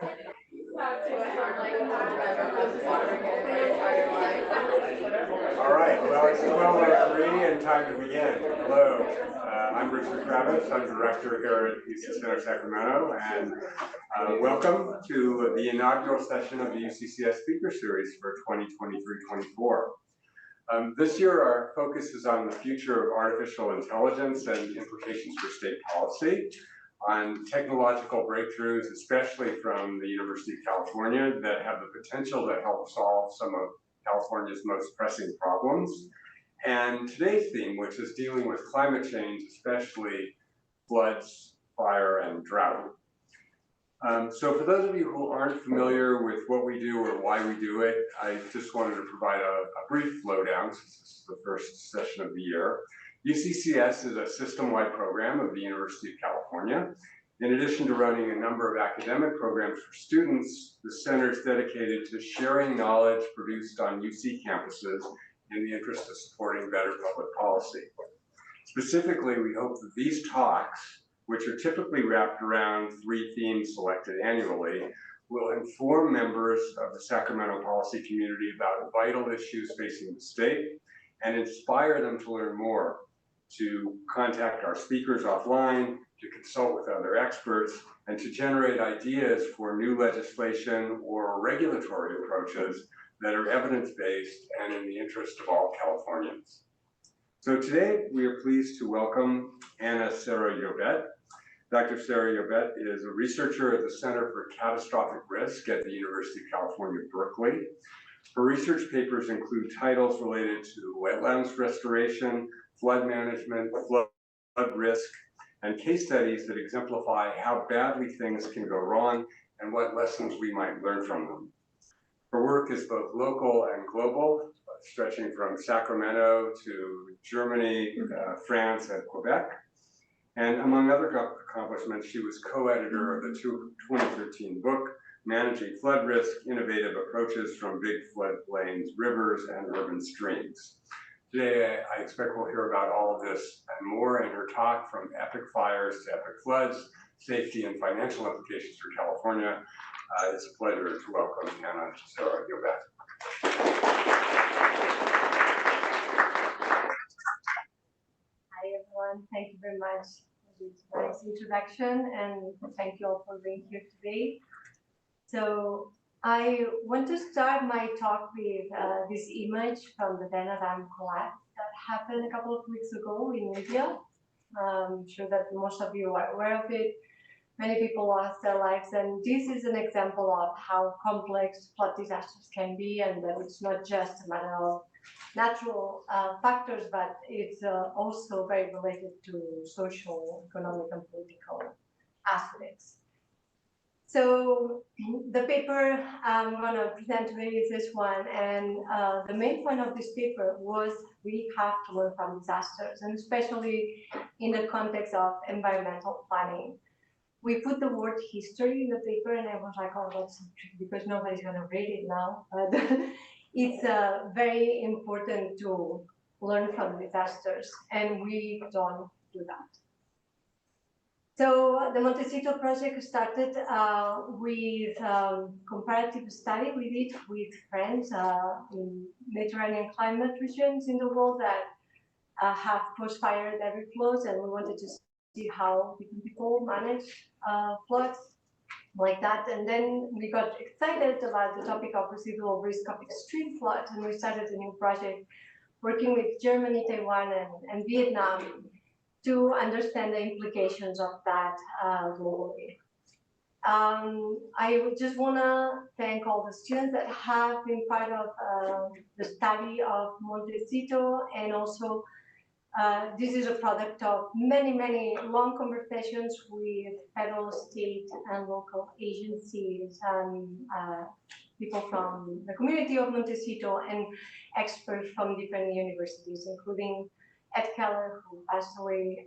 All right, well, it's 12:03 and time to begin. Hello, I'm Richard Kravitz. I'm director here at UCCS Sacramento, and welcome to the inaugural session of the UCCS Speaker Series for 2023-24. This year, our focus is on the future of artificial intelligence and implications for state policy, on technological breakthroughs, especially from the University of California, that have the potential to help solve some of California's most pressing problems. And today's theme, which is dealing with climate change, especially floods, fire, and drought. So for those of you who aren't familiar with what we do or why we do it, I just wanted to provide a brief lowdown, since this is the first session of the year. UCCS is a system-wide program of the University of California. In addition to running a number of academic programs for students, the center is dedicated to sharing knowledge produced on UC campuses in the interest of supporting better public policy. Specifically, we hope that these talks, which are typically wrapped around 3 themes selected annually, will inform members of the Sacramento policy community about vital issues facing the state and inspire them to learn more, to contact our speakers offline, to consult with other experts, and to generate ideas for new legislation or regulatory approaches that are evidence-based and in the interest of all Californians. So today, we are pleased to welcome Anna Serra-Llobet. Dr. Serra-Llobet is a researcher at the Center for Catastrophic Risk at the University of California, Berkeley. Her research papers include titles related to wetlands restoration, flood management, flood risk, and case studies that exemplify how badly things can go wrong and what lessons we might learn from them. Her work is both local and global, stretching from Sacramento to Germany, France, and Quebec. And among other accomplishments, she was co-editor of the 2013 book, Managing Flood Risk, Innovative Approaches from Big Floodplains, Rivers, and Urban Streams. Today, I expect we'll hear about all of this and more in her talk, From Epic Fires to Epic Floods, Safety and Financial Implications for California. It's a pleasure to welcome Anna Serra-Llobet. Hi, everyone. Thank you very much for this nice introduction, and thank you all for being here today. So I want to start my talk with this image from the Benadam collapse that happened a couple of weeks ago in India. I'm sure that most of you are aware of it. Many people lost their lives, and this is an example of how complex flood disasters can be, and that it's not just a matter of natural factors, but it's also very related to social, economic, and political aspects. So the paper I'm going to present today is this one, and the main point of this paper was we have to learn from disasters, and especially in the context of environmental planning. We put the word history in the paper, and I was like, oh, that's so tricky because nobody's going to read it now. But it's very important to learn from disasters, and we don't do that. So the Montecito project started with comparative study we did with friends in Mediterranean climate regions in the world that have post-fire debris flows, and we wanted to see how different people manage floods like that. And then we got excited about the topic of residual risk of extreme floods, and we started a new project working with Germany, Taiwan, and Vietnam to understand the implications of that globally. I would just want to thank all the students that have been part of the study of Montecito, and also this is a product of many, many long conversations with federal, state, and local agencies, and people from the community of Montecito, and experts from different universities, including Ed Keller, who passed away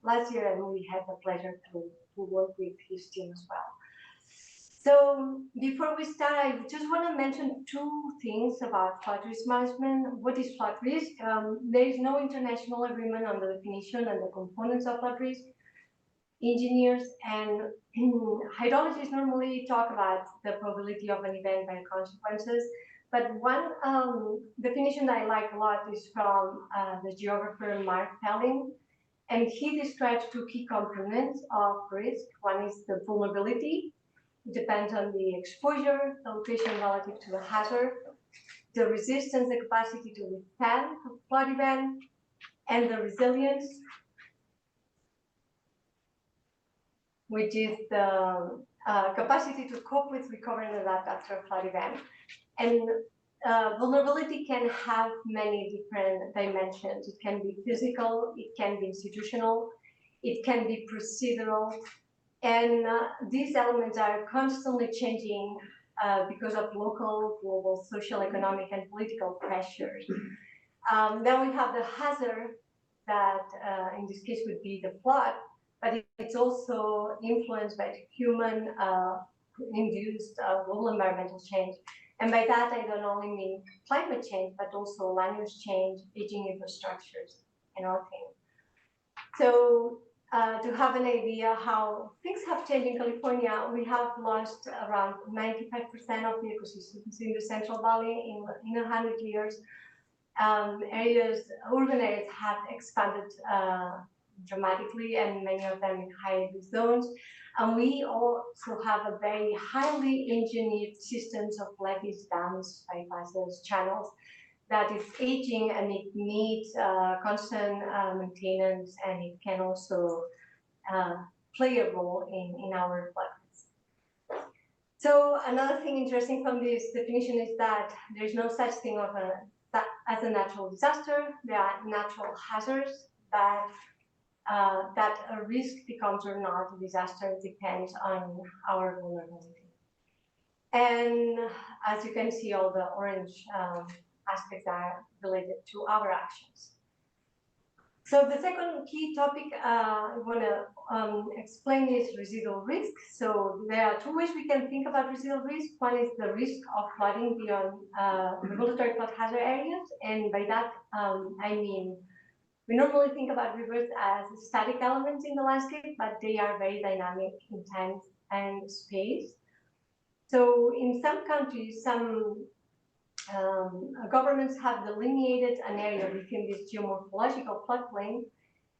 last year, and we had the pleasure to work with his team as well. So before we start, I just want to mention 2 things about flood risk management. What is flood risk? There is no international agreement on the definition and the components of flood risk. engineers, and hydrologists normally talk about the probability of an event by consequences. But one definition I like a lot is from the geographer Mark Pelling, and he describes two key components of risk. One is the vulnerability. It depends on the exposure, the location relative to the hazard, the resistance, the capacity to withstand a flood event, and the resilience, which is the capacity to cope with, recover, and adapt after a flood event. And vulnerability can have many different dimensions. It can be physical, it can be institutional, it can be procedural, and these elements are constantly changing because of local, global, social, economic, and political pressures. Then we have the hazard that in this case would be the flood, but it's also influenced by human induced global environmental change. And by that, I don't only mean climate change, but also land use change, aging infrastructures, and other things. So to have an idea how things have changed in California, we have lost around 95% of the ecosystems in the Central Valley in 100 years. Urban areas have expanded dramatically, and many of them in high-risk zones. And we also have a very highly engineered systems of levees, dams, bypasses, channels that is aging, and it needs constant maintenance, and it can also play a role in our floodplains. So another thing interesting from this definition is that there's no such thing as a natural disaster. There are natural hazards, but that a risk becomes or not a disaster depends on our vulnerability. And as you can see, all the orange aspects are related to our actions. So the second key topic I want to explain is residual risk. So there are two ways we can think about residual risk. One is the risk of flooding beyond regulatory flood hazard areas, and by that I mean we normally think about rivers as static elements in the landscape, but they are very dynamic in time and space. So in some countries, some governments have delineated an area within this geomorphological floodplain,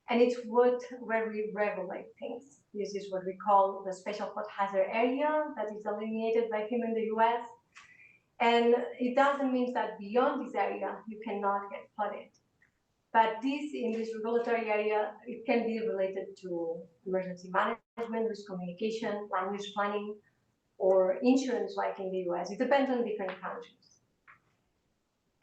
and it's where we regulate things. This is what we call the special flood hazard area that is delineated by him in the US. And it doesn't mean that beyond this area, you cannot get flooded. But in this regulatory area, it can be related to emergency management, risk communication, land use planning, or insurance like in the US. It depends on different countries.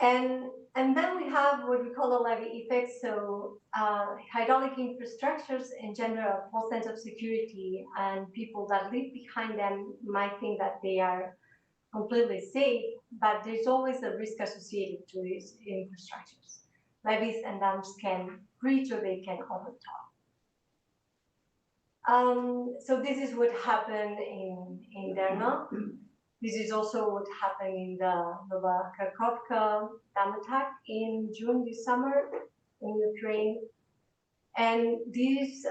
And then we have what we call the levee effect. So hydraulic infrastructures engender a false sense of security, and people that live behind them might think that they are completely safe, but there's always a risk associated to these infrastructures. Levees and dams can breach or they can overtop. So this is what happened in Derna. This is also what happened in the Novakhovka dam attack in June this summer in Ukraine. And this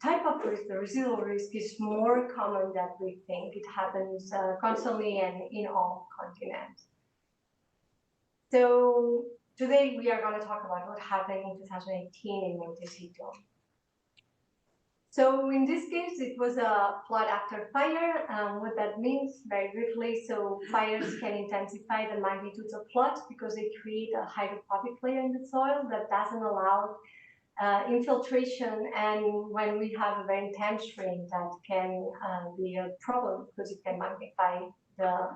type of risk, the residual risk, is more common than we think. It happens constantly and in all continents. So today we are going to talk about what happened in 2018 in Montecito. So in this case, it was a flood after fire. What that means, very briefly, so fires can intensify the magnitudes of floods because they create a hydrophobic layer in the soil that doesn't allow infiltration. And when we have a very intense rain, that can be a problem because it can magnify the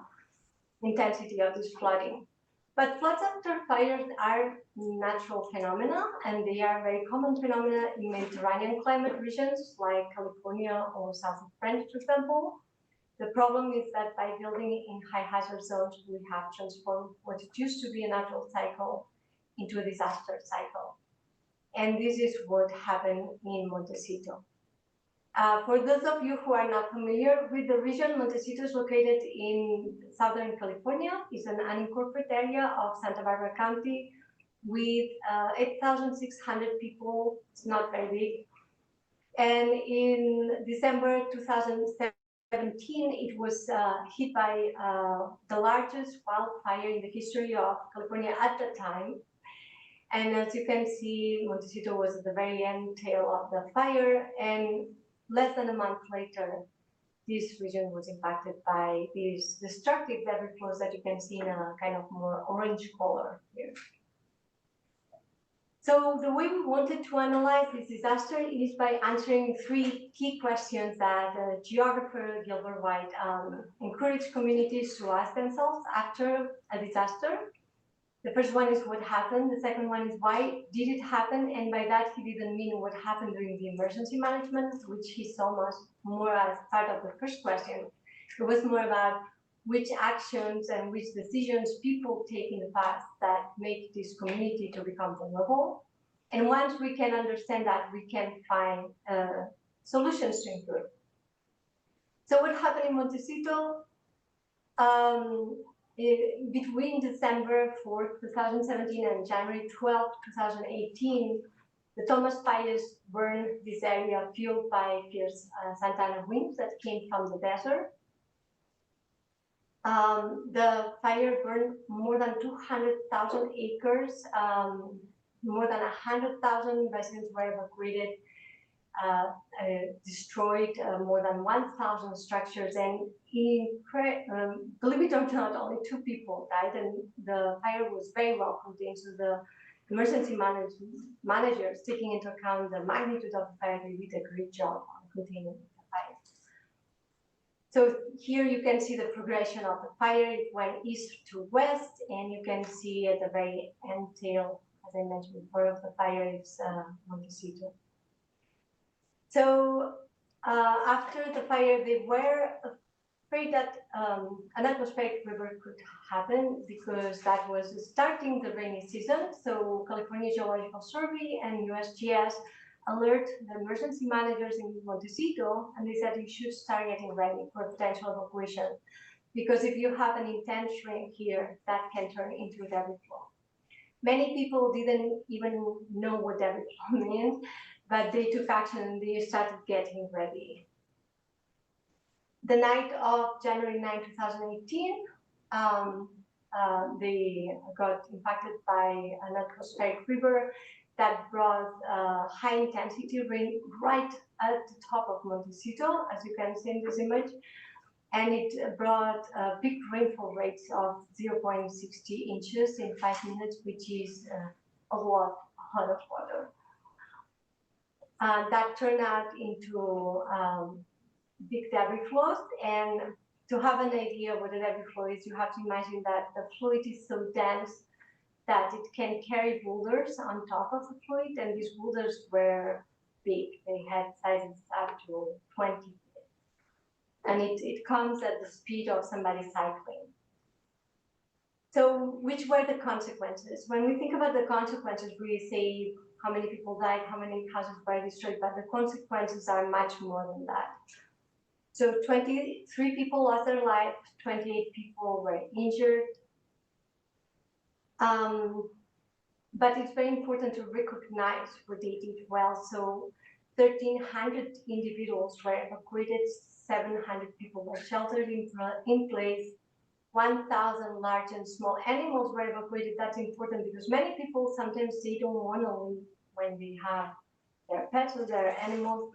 intensity of this flooding. But floods after fires are natural phenomena, and they are very common phenomena in Mediterranean climate regions like California or south of France, for example. The problem is that by building in high hazard zones, we have transformed what used to be a natural cycle into a disaster cycle. And this is what happened in Montecito. For those of you who are not familiar with the region, Montecito is located in Southern California. It's an unincorporated area of Santa Barbara County with 8,600 people. It's not very big. And in December 2017, it was hit by the largest wildfire in the history of California at the time. And as you can see, Montecito was at the very end tail of the fire, and less than a month later, this region was impacted by these destructive debris flows that you can see in a kind of more orange color here. So the way we wanted to analyze this disaster is by answering three key questions that geographer Gilbert White encouraged communities to ask themselves after a disaster. The first one is what happened. The second one is why did it happen? And by that, he didn't mean what happened during the emergency management, which he saw much more as part of the first question. It was more about which actions and which decisions people take in the past that make this community to become vulnerable. And once we can understand that, we can find solutions to improve. So what happened in Montecito? Between December 4th, 2017 and January 12th, 2018, the Thomas fires burned this area fueled by fierce Santana winds that came from the desert. The fire burned more than 200,000 acres, more than 100,000 residents were evacuated, destroyed more than 1,000 structures, and believe it or not, only 2 people died, and the fire was very well contained. So the emergency managers, taking into account the magnitude of the fire, they did a great job on containing the fire. So here you can see the progression of the fire. It went east to west, and you can see at the very end tail, as I mentioned before, of the fire is Montecito. So after the fire, they were afraid that an atmospheric river could happen because that was starting the rainy season. So California Geological Survey and USGS alert the emergency managers in Montecito, and they said you should start getting ready for potential evacuation, because if you have an intense rain here, that can turn into a debris flow. Many people didn't even know what debris flow means, but they took action and they started getting ready. The night of January 9, 2018, they got impacted by an atmospheric river that brought high intensity rain right at the top of Montecito, as you can see in this image. And it brought big rainfall rates of 0.60 inches in 5 minutes, which is a lot of water. That turned out into big debris flows. And to have an idea what a debris flow is, you have to imagine that the fluid is so dense that it can carry boulders on top of the fluid, and these boulders were big. They had sizes up to 20 feet. And it comes at the speed of somebody cycling. So which were the consequences? When we think about the consequences, we say how many people died, how many houses were destroyed, but the consequences are much more than that. So 23 people lost their life, 28 people were injured. But it's very important to recognize what they did well. So 1,300 individuals were evacuated, 700 people were sheltered in place, 1,000 large and small animals were evacuated. That's important because many people sometimes they don't want to leave when they have their pets or their animals.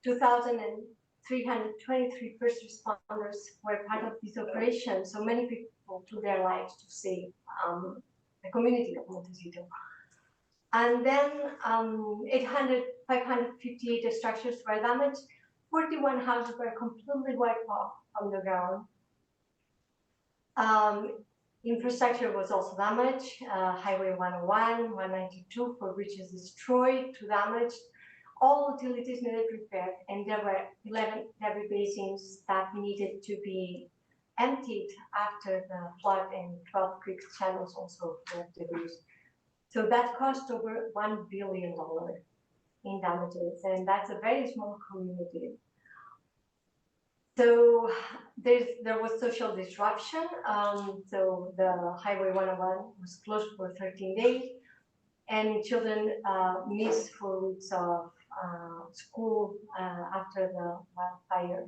2,323 first responders were part of this operation. So many people took their lives to save the community of Montecito. And then 558 structures were damaged. 41 houses were completely wiped off from the ground. Infrastructure was also damaged. Highway 101, 192 for bridges destroyed, 2 damaged. All utilities needed repaired, and there were 11 debris basins that needed to be emptied after the flood, and 12 creek channels also were debris. So that cost over $1 billion in damages, and that's a very small community. So there was social disruption. So the Highway 101 was closed for 13 days, and children miss 4 weeks of school after the wildfire.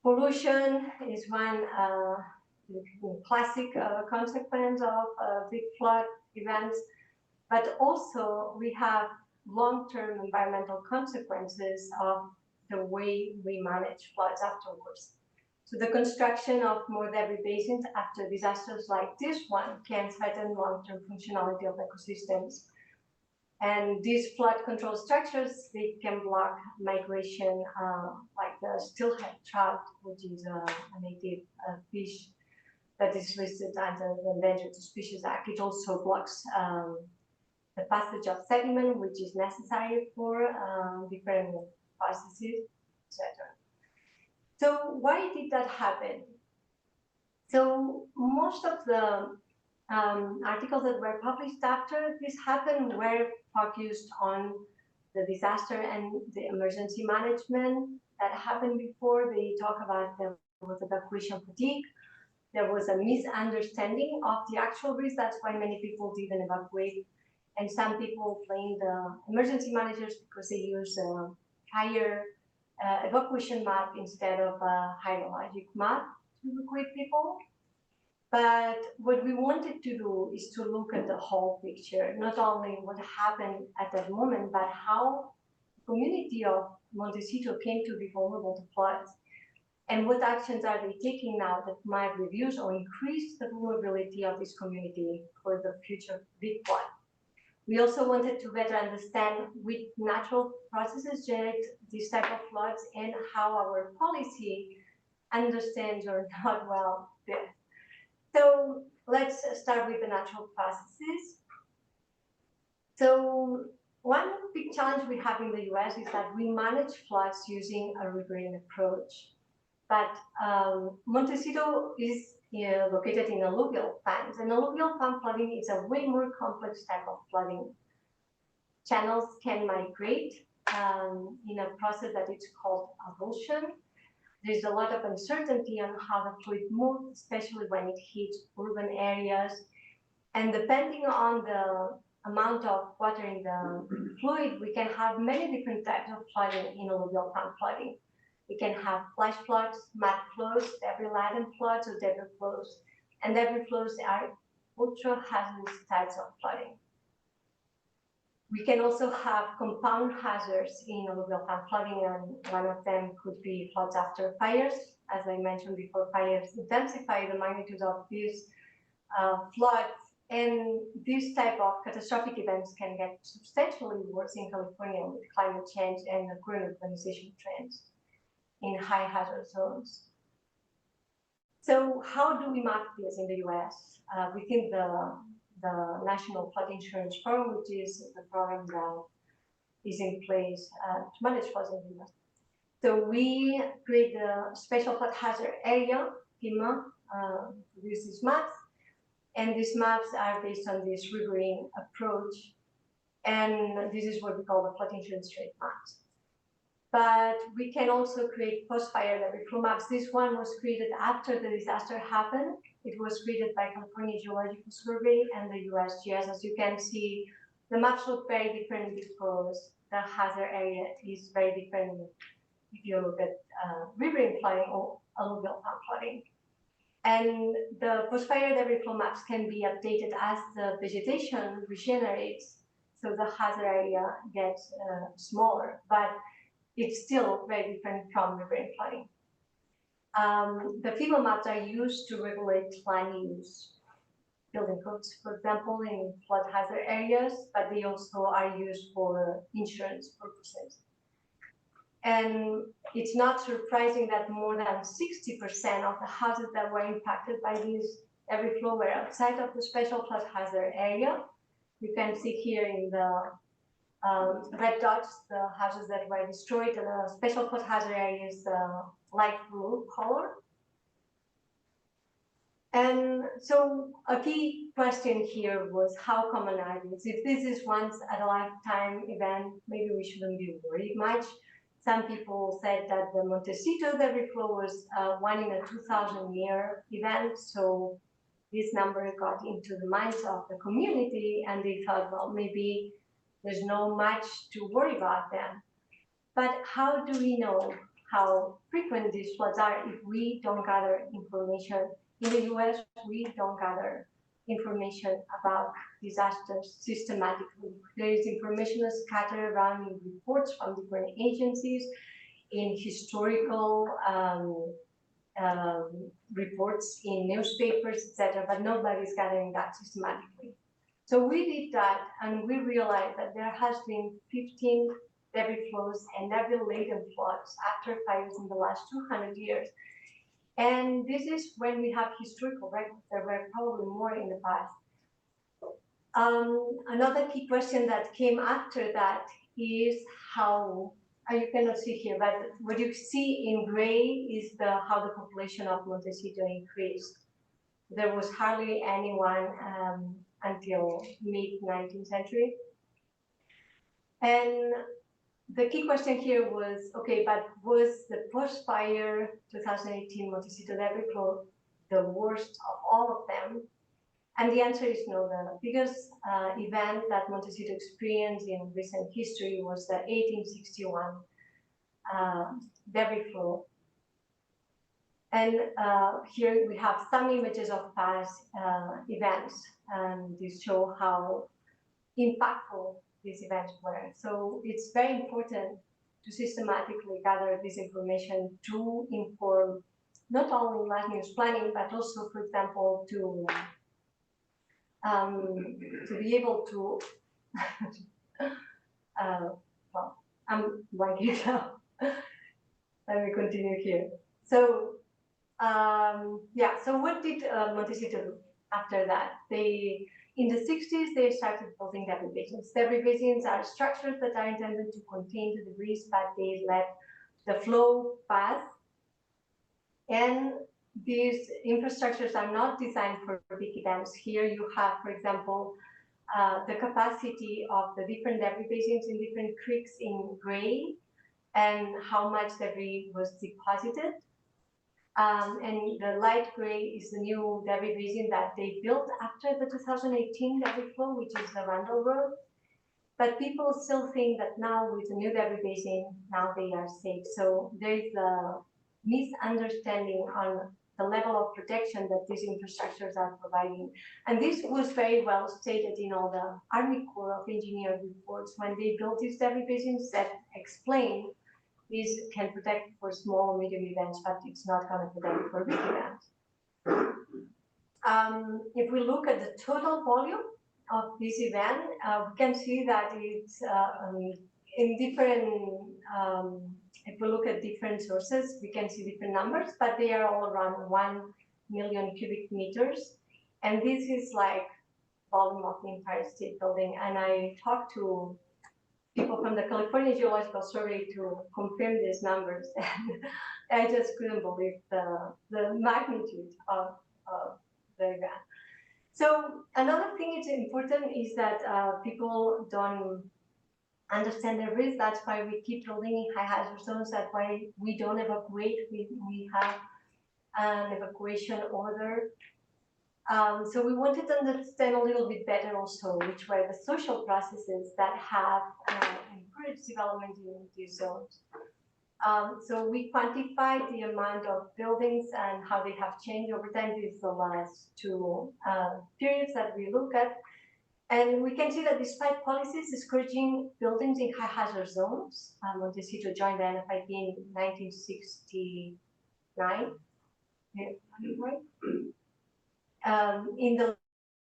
Pollution is one classic consequence of big flood events, but also we have long-term environmental consequences of the way we manage floods afterwards. So the construction of more debris basins after disasters like this one can threaten long-term functionality of ecosystems. And these flood control structures, they can block migration, like the steelhead trout, which is a native fish that is listed under the Endangered Species Act. It also blocks the passage of sediment, which is necessary for different processes, etc. So why did that happen? So most of the articles that were published after this happened were focused on the disaster and the emergency management that happened before. They talk about there was evacuation fatigue, there was a misunderstanding of the actual risk, that's why many people didn't evacuate. And some people blame the emergency managers because they use a higher evacuation map instead of a hydrologic map to evacuate people. But what we wanted to do is to look at the whole picture, not only what happened at that moment, but how the community of Montecito came to be vulnerable to floods, and what actions are they taking now that might reduce or increase the vulnerability of this community for the future big flood. We also wanted to better understand which natural processes generate this type of floods and how our policy understands or not well this. So let's start with the natural processes. So one big challenge we have in the US is that we manage floods using a riverine approach. But Montecito is located in alluvial fans, and alluvial fan flooding is a way more complex type of flooding. Channels can migrate in a process that is called avulsion. There's a lot of uncertainty on how the fluid moves, especially when it hits urban areas. And depending on the amount of water in the fluid, we can have many different types of flooding in alluvial fan flooding. We can have flash floods, mud flows, debris-laden floods, or debris flows. And debris flows are ultra-hazardous types of flooding. We can also have compound hazards in alluvial fan flooding, and one of them could be floods after fires. As I mentioned before, fires intensify the magnitude of these floods, and these type of catastrophic events can get substantially worse in California with climate change and the current urbanization trends in high hazard zones. So how do we map this in the US? Within the National Flood Insurance Program, which is the program that is in place to manage floods in the US. So we create the Special Flood Hazard Area, FEMA, produce these maps, and these maps are based on this riverine approach, and this is what we call the flood insurance rate maps. But we can also create post-fire debris flow maps. This one was created after the disaster happened. It was created by California Geological Survey and the USGS. As you can see, the maps look very different because the hazard area is very different if you look at riverine flooding or alluvial fan flooding. And the post-fire debris flow maps can be updated as the vegetation regenerates, so the hazard area gets smaller, but it's still very different from riverine flooding. The FEMA maps are used to regulate land use, building codes, for example, in flood hazard areas, but they also are used for insurance purposes. And it's not surprising that more than 60% of the houses that were impacted by this debris flow were outside of the special flood hazard area. You can see here in the red dots, the houses that were destroyed. The special flood hazard area is light blue color. And so a key question here was, how common are these? If this is once at a lifetime event, maybe we shouldn't be worried much. Some people said that the Montecito debris flow was 1 in a 2,000 year event, so this number got into the minds of the community, and they thought, well, maybe there's no much to worry about then. But how do we know how frequent these floods are if we don't gather information? In the US, we don't gather information about disasters systematically. There is information scattered around in reports from different agencies, in historical reports in newspapers, etc., but nobody's gathering that systematically. So we did that, and we realized that there has been 15 debris flows and debris-laden floods after fires in the last 200 years. And this is when we have historical records. There were probably more in the past. Another key question that came after that is how, you cannot see here, but what you see in gray is how the population of Montecito increased. There was hardly anyone until mid-19th century. And the key question here was, okay, but was the post-fire 2018 Montecito debris flow the worst of all of them? And the answer is no. The biggest event that Montecito experienced in recent history was the 1861 debris flow. And here we have some images of past events, and these show how impactful these events were. So it's very important to systematically gather this information to inform not only land use planning, but also, for example, to be able to, well, I'm blanking now. Let me continue here. So, yeah, so what did Montecito do after that? In the 60s, they started building debris basins. Debris basins are structures that are intended to contain the debris, but they let the flow pass. And these infrastructures are not designed for big events. Here you have, for example, the capacity of the different debris basins in different creeks in gray, and how much debris was deposited. And the light gray is the new debris basin that they built after the 2018 debris flow, which is the Randall Road. But people still think that now with the new debris basin, now they are safe. So there is a misunderstanding on the level of protection that these infrastructures are providing. And this was very well stated in all the Army Corps of Engineers reports when they built these debris basins that explain these can protect for small or medium events, but it's not going to protect for big events. If we look at the total volume of this event, we can see that it's in different, if we look at different sources, we can see different numbers, but they are all around 1 million cubic meters. And this is like volume of the Empire State Building. And I talked to people from the California Geological Survey to confirm these numbers. And I just couldn't believe the magnitude of the event. So another thing that's important is that people don't understand the risk. That's why we keep building in high hazard zones. That's why we don't evacuate. We have an evacuation order. So we wanted to understand a little bit better also which were the social processes that have encouraged development in these zones. So we quantified the amount of buildings and how they have changed over time. These are the last two periods that we look at. And we can see that despite policies discouraging buildings in high hazard zones, Montecito joined the NFIP in 1969. Right? In the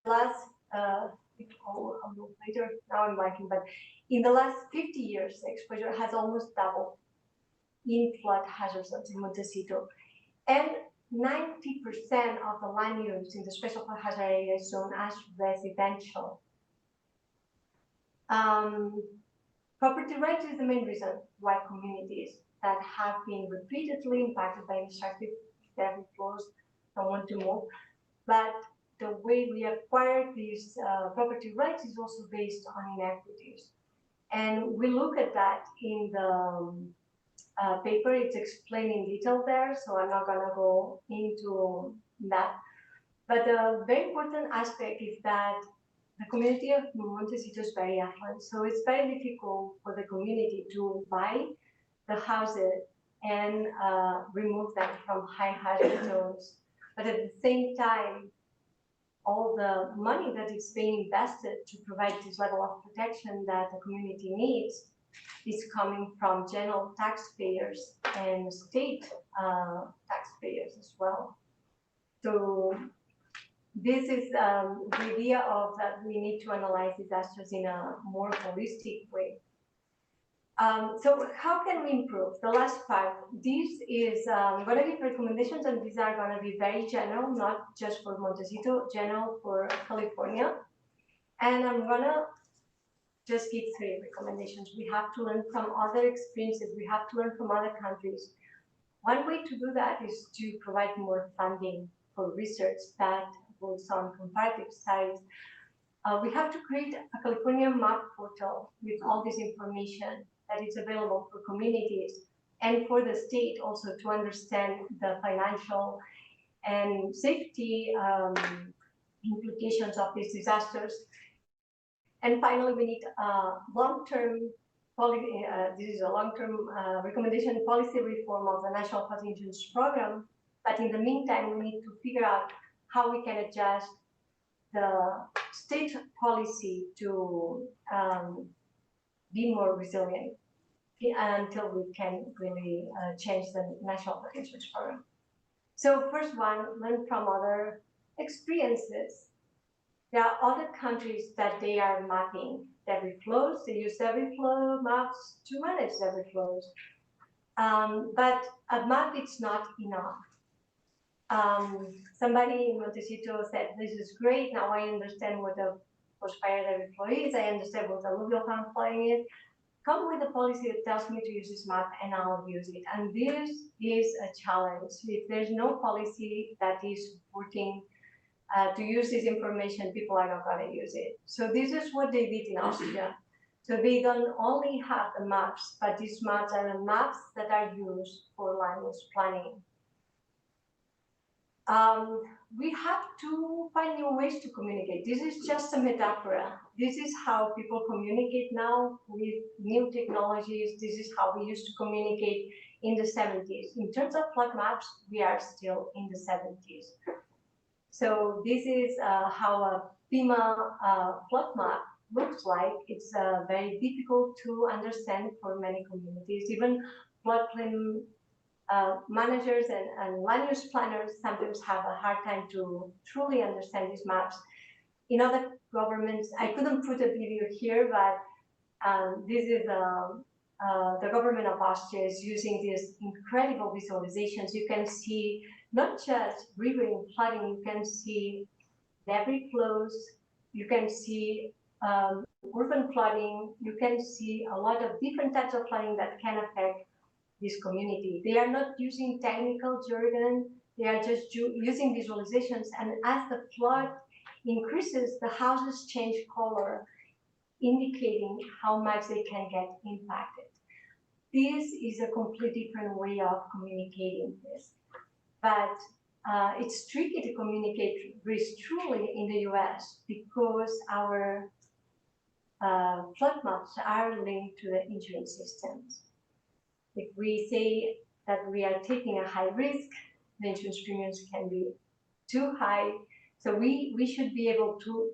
last, a little later, now I'm blanking, but in the last 50 years, the exposure has almost doubled in flood hazard zones in Montecito. And 90% of the land use in the special flood hazard area is zoned as residential. Property rights is the main reason why communities that have been repeatedly impacted by destructive debris flows don't want to move. But the way we acquire these property rights is also based on inequities. And we look at that in the paper. It's explained in detail there, so I'm not going to go into that. But a very important aspect is that the community of Montecito is very affluent, so it's very difficult for the community to buy the houses and remove them from high hazard zones. But at the same time, all the money that is being invested to provide this level of protection that the community needs is coming from general taxpayers and state taxpayers as well. So this is the idea of that we need to analyze disasters in a more holistic way. So how can we improve? The last part, this is going to give recommendations, and these are going to be very general, not just for Montecito, general for California. And I'm going to just give 3 recommendations. We have to learn from other experiences. We have to learn from other countries. One way to do that is to provide more funding for research that goes on comparative studies. We have to create a California map portal with all this information that is available for communities and for the state also to understand the financial and safety implications of these disasters. And finally, we need long-term policy. This is a long-term recommendation policy reform of the National Flood Insurance Program. But in the meantime, we need to figure out how we can adjust the state policy to be more resilient until we can really change the National Flood Insurance Program. So first one, learn from other experiences. There are other countries that they are mapping debris flows. They use debris flow maps to manage debris flows. But a map is not enough. Somebody in Montecito said, this is great, now I understand what a post-fire debris flow is, I understand what alluvial farm flooding is. Come with a policy that tells me to use this map and I'll use it. And this is a challenge. If there's no policy that is supporting to use this information, people are not going to use it. So this is what they did in Austria. So they don't only have the maps, but these maps are the maps that are used for land use planning. We have to find new ways to communicate. This is just a metaphor. This is how people communicate now with new technologies. This is how we used to communicate in the 70s. In terms of flood maps, we are still in the 70s. So this is how a FEMA flood map looks like. It's very difficult to understand for many communities. Even floodplain managers and land use planners sometimes have a hard time to truly understand these maps. In other governments, I couldn't put a video here, but this is the government of Austria is using these incredible visualizations. You can see not just river flooding, you can see debris flows, you can see urban flooding, you can see a lot of different types of flooding that can affect this community. They are not using technical jargon, they are just using visualizations, and as the flood increases, the houses change color, indicating how much they can get impacted. This is a completely different way of communicating this. But it's tricky to communicate risk truly in the US because our flood maps are linked to the insurance systems. If we say that we are taking a high risk, the insurance premiums can be too high. So we should be able to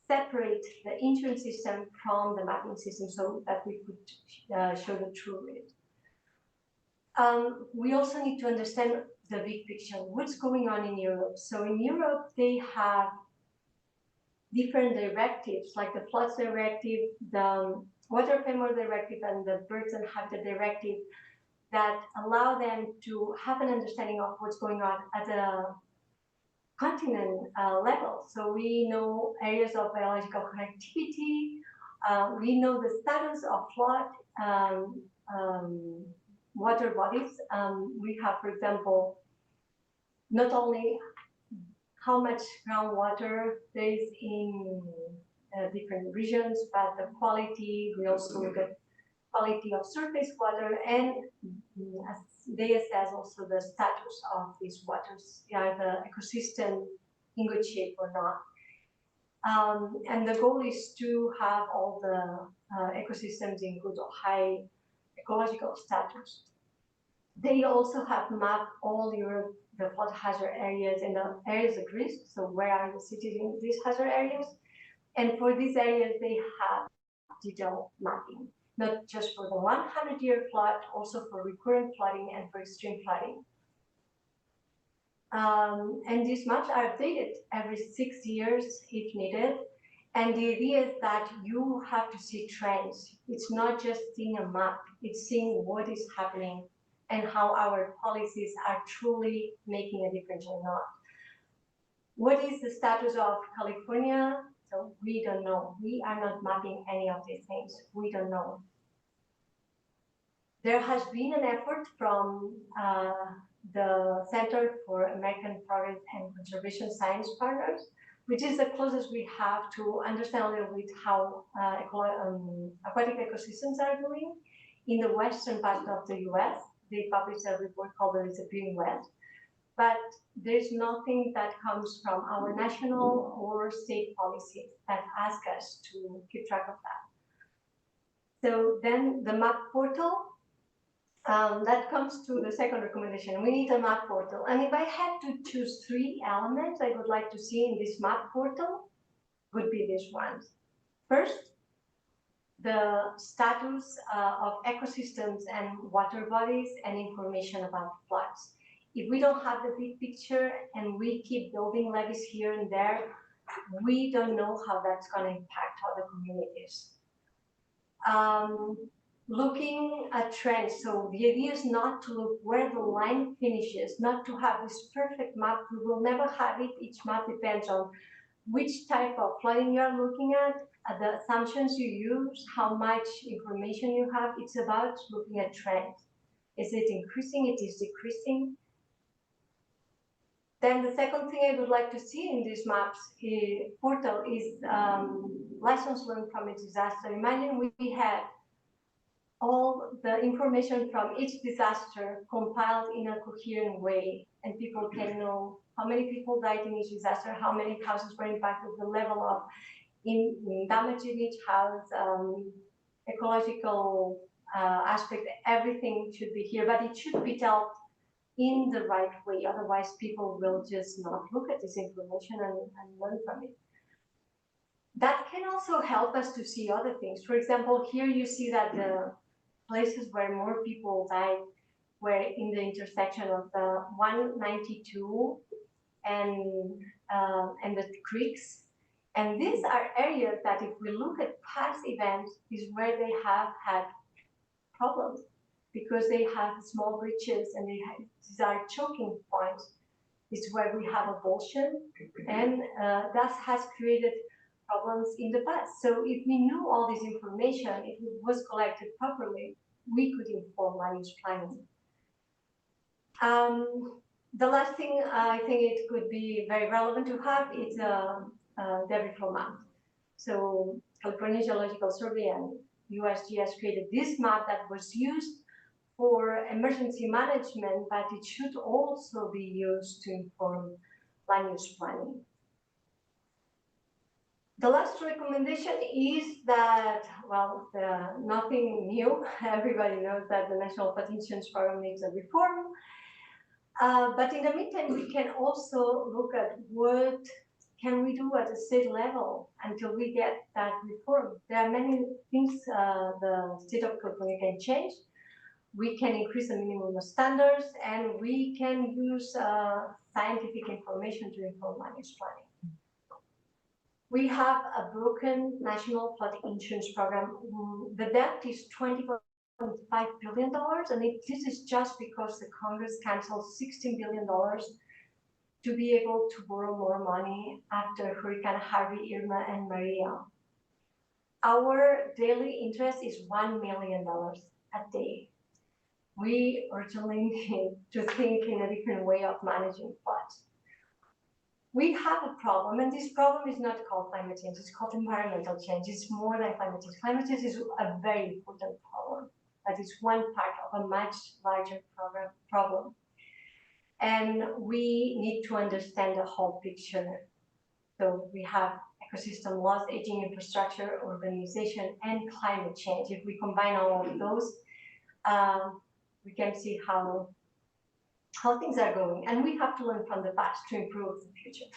separate the insurance system from the mapping system so that we could show the true risk. We also need to understand the big picture, what's going on in Europe. So in Europe, they have different directives, like the floods directive, the water framework directive, and the birds and habitat directive that allow them to have an understanding of what's going on at the continent level. So we know areas of biological connectivity, we know the status of flood water bodies. We have, for example, not only how much groundwater there is in different regions, but the quality. We also look at quality of surface water, and they assess also the status of these waters. They are the ecosystem in good shape or not. And the goal is to have all the ecosystems in good or high ecological status. They also have mapped all the flood hazard areas and the areas of risk. So where are the cities in these hazard areas? And for these areas, they have detailed mapping, not just for the 100-year flood, also for recurrent flooding and for extreme flooding. And these maps are updated every 6 years if needed. And the idea is that you have to see trends. It's not just seeing a map, it's seeing what is happening and how our policies are truly making a difference or not. What is the status of California? So we don't know. We are not mapping any of these things. We don't know. There has been an effort from the Center for American Forest and Conservation Science Partners, which is the closest we have to understand a little bit how aquatic ecosystems are doing in the western part of the US. They published a report called The Disappearing West. But there's nothing that comes from our national or state policies that ask us to keep track of that. So then the map portal, that comes to the second recommendation. We need a map portal. And if I had to choose 3 elements I would like to see in this map portal, would be these ones. First, the status of ecosystems and water bodies and information about floods. If we don't have the big picture and we keep building levees here and there, we don't know how that's going to impact other communities. Looking at trends, so the idea is not to look where the line finishes, not to have this perfect map. We will never have it. Each map depends on which type of flooding you are looking at, the assumptions you use, how much information you have. It's about looking at trends. Is it increasing? It is decreasing? Then the second thing I would like to see in these maps portal is lessons learned from a disaster. Imagine we had all the information from each disaster compiled in a coherent way, and people can know how many people died in each disaster, how many houses were impacted, the level of damage in each house, ecological aspect, everything should be here, but it should be dealt in the right way. Otherwise, people will just not look at this information and learn from it. That can also help us to see other things. For example, here you see that the places where more people died were in the intersection of the 192 and the creeks. And these are areas that, if we look at past events, is where they have had problems, because they have small breaches and these are choking points. It's where we have avulsion, and that has created problems in the past. So if we knew all this information, if it was collected properly, we could inform land use planning. The last thing I think it could be very relevant to have is a debris flow map. So California Geological Survey and USGS created this map that was used for emergency management, but it should also be used to inform land use planning. The last recommendation is that, well, nothing new. Everybody knows that the National Flood Insurance Program needs a reform. But in the meantime, we can also look at what can we do at the state level until we get that reform. There are many things the state of California can change. We can increase the minimum standards, and we can use scientific information to inform land use planning. We have a broken national flood insurance program. The debt is $20.5 billion, and this is just because the Congress canceled $16 billion to be able to borrow more money after Hurricane Harvey, Irma, and Maria. Our daily interest is $1 million a day. We urgently need to think in a different way of managing floods. We have a problem, and this problem is not called climate change, it's called environmental change. It's more than climate change. Climate change is a very important problem, but it's one part of a much larger problem. And we need to understand the whole picture. So we have ecosystem loss, aging infrastructure, urbanization, and climate change. If we combine all of those, we can see how things are going. And we have to learn from the past to improve the future.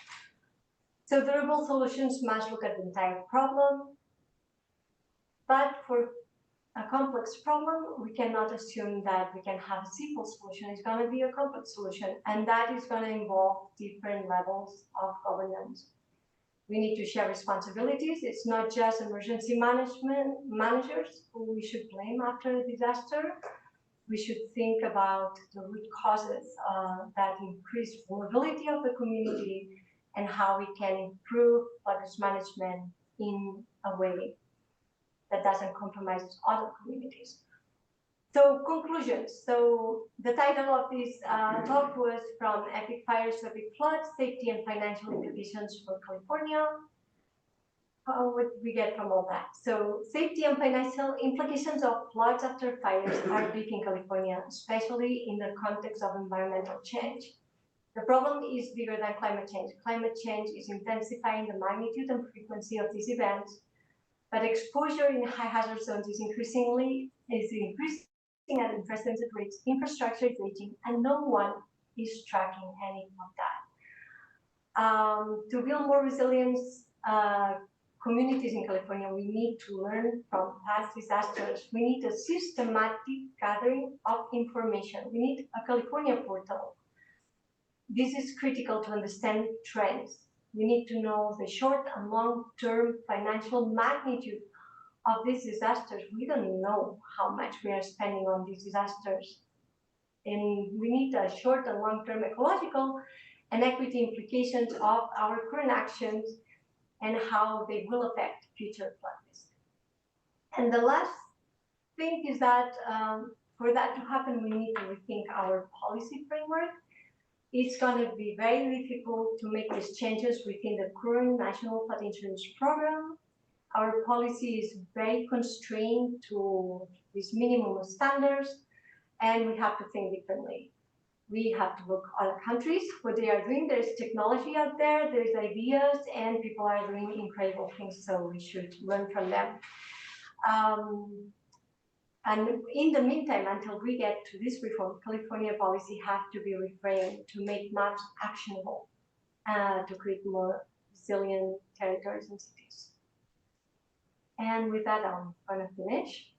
So durable solutions must look at the entire problem. But for a complex problem, we cannot assume that we can have a simple solution. It's going to be a complex solution, and that is going to involve different levels of governance. We need to share responsibilities. It's not just emergency managers who we should blame after a disaster. We should think about the root causes that increase vulnerability of the community and how we can improve flood management in a way that doesn't compromise other communities. So conclusions. So the title of this talk was From Epic Fires to Epic Floods, Safety and Financial Implications for California. What we get from all that? So safety and financial implications of floods after fires are big in California, especially in the context of environmental change. The problem is bigger than climate change. Climate change is intensifying the magnitude and frequency of these events, but exposure in high hazard zones is increasing at unprecedented rates. Infrastructure is aging, and no one is tracking any of that. To build more resilience communities in California, we need to learn from past disasters. We need a systematic gathering of information. We need a California portal. This is critical to understand trends. We need to know the short and long-term financial magnitude of these disasters. We don't know how much we are spending on these disasters. And we need a short and long-term ecological and equity implications of our current actions and how they will affect future flood risk. And the last thing is that for that to happen, we need to rethink our policy framework. It's going to be very difficult to make these changes within the current National Flood Insurance Program. Our policy is very constrained to these minimum standards, and we have to think differently. We have to look at other countries, what they are doing. There's technology out there, there's ideas, and people are doing incredible things, so we should learn from them. And in the meantime, until we get to this reform, California policy has to be reframed to make maps actionable, to create more resilient territories and cities. And with that, I'm going to finish.